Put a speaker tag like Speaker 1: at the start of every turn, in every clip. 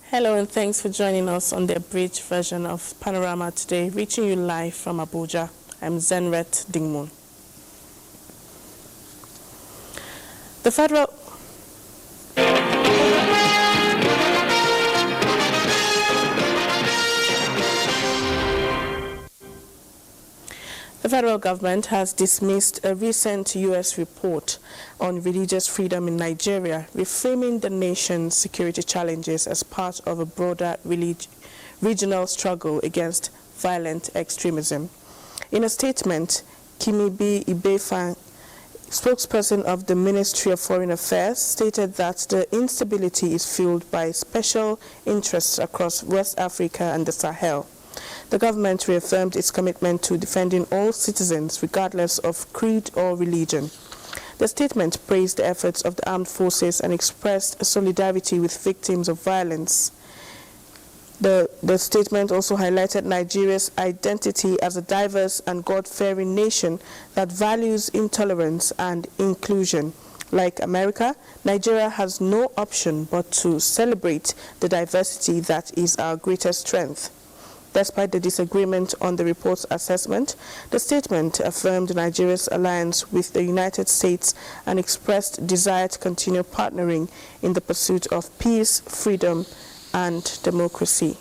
Speaker 1: Hello and thanks for joining us on the abridged version of Panorama today, reaching you live from Abuja. I'm Zenret Dingmun. The federal government has dismissed a recent U.S. report on religious freedom in Nigeria, reframing the nation's security challenges as part of a broader regional struggle against violent extremism. In a statement, Kimibi Ibefang, spokesperson of the Ministry of Foreign Affairs, stated that the instability is fueled by special interests across West Africa and the Sahel. The government reaffirmed its commitment to defending all citizens regardless of creed or religion. The statement praised the efforts of the armed forces and expressed solidarity with victims of violence. The statement also highlighted Nigeria's identity as a diverse and God-fearing nation that values intolerance and inclusion. Like America, Nigeria has no option but to celebrate the diversity that is our greatest strength. Despite the disagreement on the report's assessment, the statement affirmed Nigeria's alliance with the United States and expressed desire to continue partnering in the pursuit of peace, freedom, and democracy.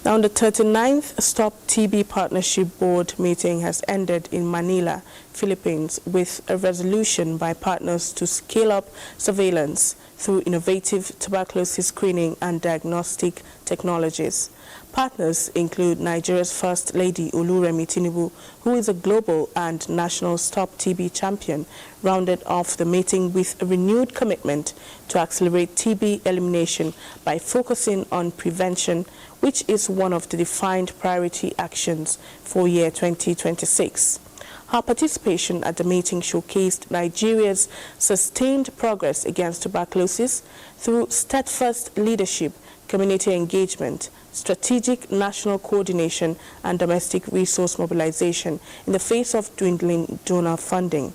Speaker 1: Now, the 39th Stop TB Partnership Board meeting has ended in Manila, Philippines, with a resolution by partners to scale up surveillance through innovative tuberculosis screening and diagnostic technologies. Partners include Nigeria's First Lady Oluremi Tinubu, who is a global and national Stop TB champion, rounded off the meeting with a renewed commitment to accelerate TB elimination by focusing on prevention, which is one of the defined priority actions for year 2026. Her participation at the meeting showcased Nigeria's sustained progress against tuberculosis through steadfast leadership, community engagement, strategic national coordination, and domestic resource mobilization in the face of dwindling donor funding.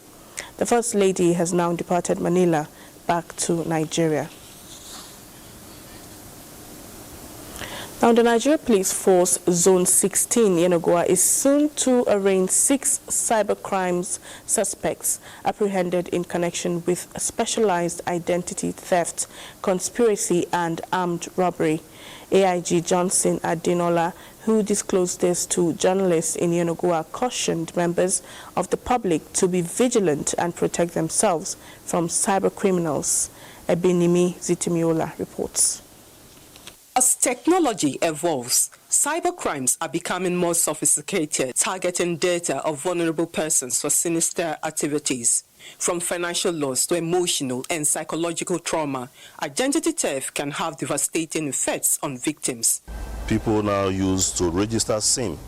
Speaker 1: The First Lady has now departed Manila back to Nigeria. Now, the Nigeria Police Force Zone 16 Yenagoa is soon to arraign 6 cybercrimes suspects apprehended in connection with specialized identity theft, conspiracy, and armed robbery. AIG Johnson Adenola, who disclosed this to journalists in Yenagoa, cautioned members of the public to be vigilant and protect themselves from cyber criminals. Ebinimi Zitimiola reports.
Speaker 2: As technology evolves, cybercrimes are becoming more sophisticated, targeting data of vulnerable persons for sinister activities. From financial loss to emotional and psychological trauma, identity theft can have devastating effects on victims.
Speaker 3: People now use to register SIM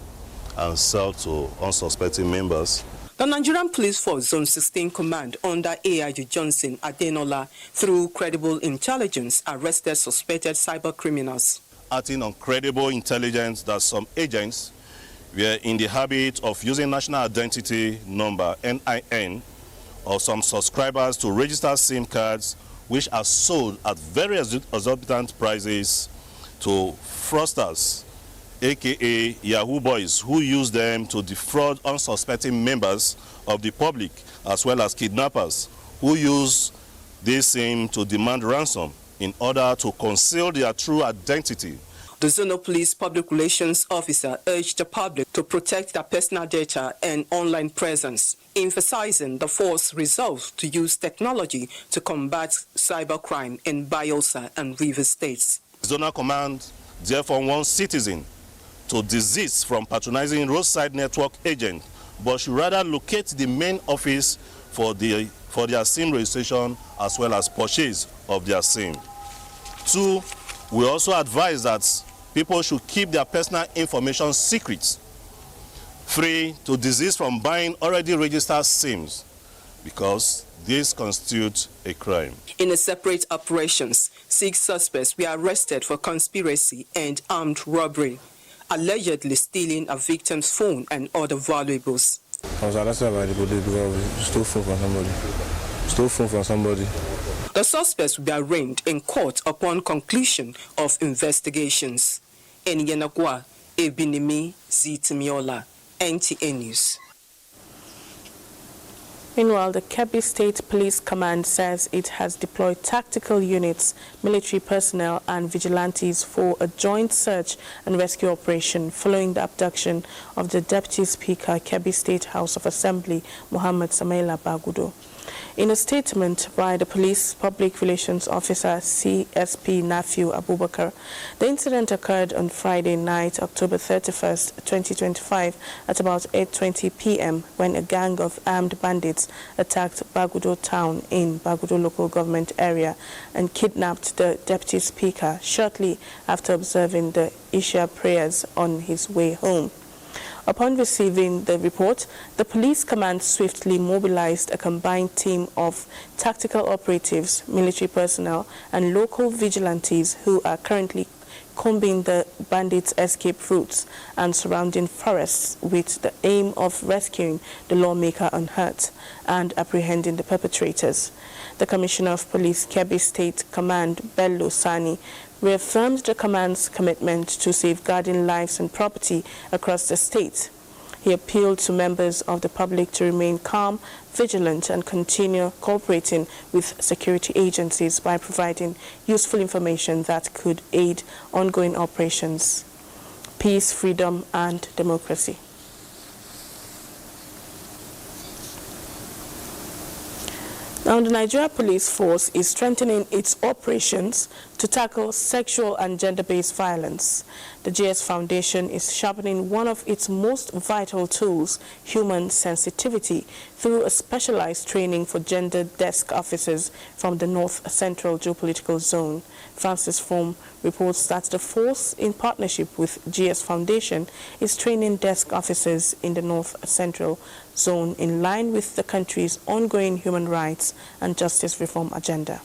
Speaker 3: and sell to unsuspecting members.
Speaker 2: The Nigerian Police Force Zone 16 Command under AIG Johnson Adenola, through credible intelligence, arrested suspected cyber criminals.
Speaker 3: Acting on credible intelligence that some agents were in the habit of using national identity number, NIN, of some subscribers to register SIM cards, which are sold at very exorbitant prices to fraudsters, aka Yahoo boys, who use them to defraud unsuspecting members of the public, as well as kidnappers who use this SIM to demand ransom in order to conceal their true identity.
Speaker 2: The Zonal Police Public Relations Officer urged the public to protect their personal data and online presence, emphasizing the force resolve to use technology to combat cybercrime in Bayelsa and Rivers states.
Speaker 3: Zonal Command therefore wants citizens to desist from patronizing roadside network agents, but should rather locate the main office for their SIM registration as well as purchase of their SIM. 2, we also advise that people should keep their personal information secret. 3, to desist from buying already registered SIMs, because this constitutes a crime.
Speaker 2: In a separate operations, 6 suspects were arrested for conspiracy and armed robbery, allegedly stealing a victim's phone and other valuables.
Speaker 4: I was arrested by the police because we stole phone from somebody.
Speaker 2: The suspects will be arraigned in court upon conclusion of investigations. In Yenagwa, Ebinimi Zitimiola, NTA News.
Speaker 1: Meanwhile, the Kebbi State Police Command says it has deployed tactical units, military personnel and vigilantes for a joint search and rescue operation following the abduction of the Deputy Speaker, Kebbi State House of Assembly, Muhammad Samaila Bagudo. In a statement by the police public relations officer CSP Nafiu Abubakar, the incident occurred on Friday night, October 31st, 2025 at about 8:20 p.m. when a gang of armed bandits attacked Bagudo town in Bagudo local government area and kidnapped the deputy speaker shortly after observing the Isha prayers on his way home. Upon receiving the report, the police command swiftly mobilized a combined team of tactical operatives, military personnel, and local vigilantes who are currently combing the bandits' escape routes and surrounding forests with the aim of rescuing the lawmaker unhurt and apprehending the perpetrators. The Commissioner of Police, Kebbi State Command, Bello Sani, reaffirmed the command's commitment to safeguarding lives and property across the state. He appealed to members of the public to remain calm, vigilant, and continue cooperating with security agencies by providing useful information that could aid ongoing operations. Peace, freedom, and democracy. Now, the Nigeria Police Force is strengthening its operations to tackle sexual and gender-based violence. The GS Foundation is sharpening one of its most vital tools, human sensitivity, through a specialized training for gender desk officers from the North Central Geopolitical Zone. Francis Form reports that the force, in partnership with GS Foundation, is training desk officers in the North Central Zone in line with the country's ongoing human rights and justice reform agenda.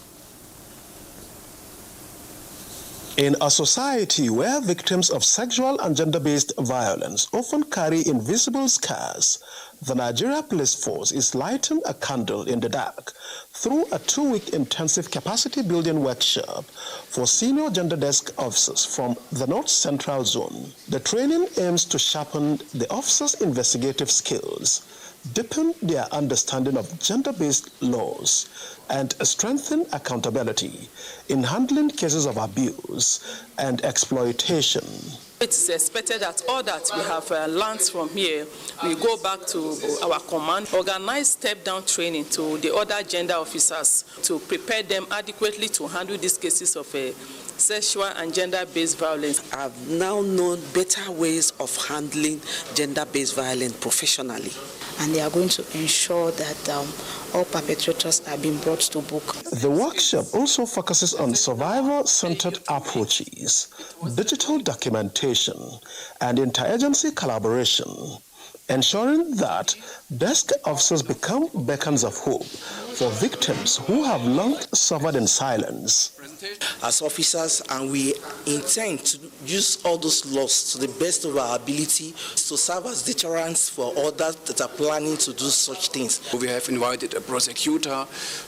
Speaker 4: In a society where victims of sexual and gender-based violence often carry invisible scars, the Nigeria Police Force is lighting a candle in the dark through a 2-week intensive capacity-building workshop for senior gender desk officers from the North Central Zone. The training aims to sharpen the officers' investigative skills, deepen their understanding of gender-based laws, and strengthen accountability in handling cases of abuse and exploitation.
Speaker 5: It is expected that all that we have learned from here, we go back to our command, organize step-down training to the other gender officers to prepare them adequately to handle these cases of sexual and gender-based violence.
Speaker 6: I've now known better ways of handling gender-based violence professionally.
Speaker 7: And they are going to ensure that all perpetrators are being brought to book.
Speaker 4: The workshop also focuses on survivor-centered approaches, digital documentation, and interagency collaboration, ensuring that desk officers become beacons of hope for victims who have long suffered in silence.
Speaker 8: As officers, and we intend to use all those laws to the best of our ability to serve as deterrents for others that are planning to do such things.
Speaker 9: We have invited a prosecutor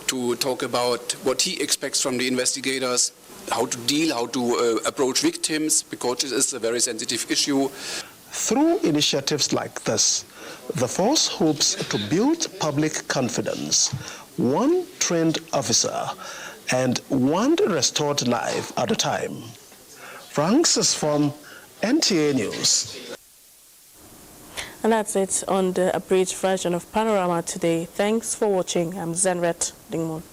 Speaker 9: to talk about what he expects from the investigators, how to deal, how to approach victims, because this is a very sensitive issue.
Speaker 4: Through initiatives like this, the force hopes to build public confidence, one trained officer and one restored life at a time. Francis from NTA News.
Speaker 1: And that's it on the abridged version of Panorama today. Thanks for watching. I'm Zenret Dingmon.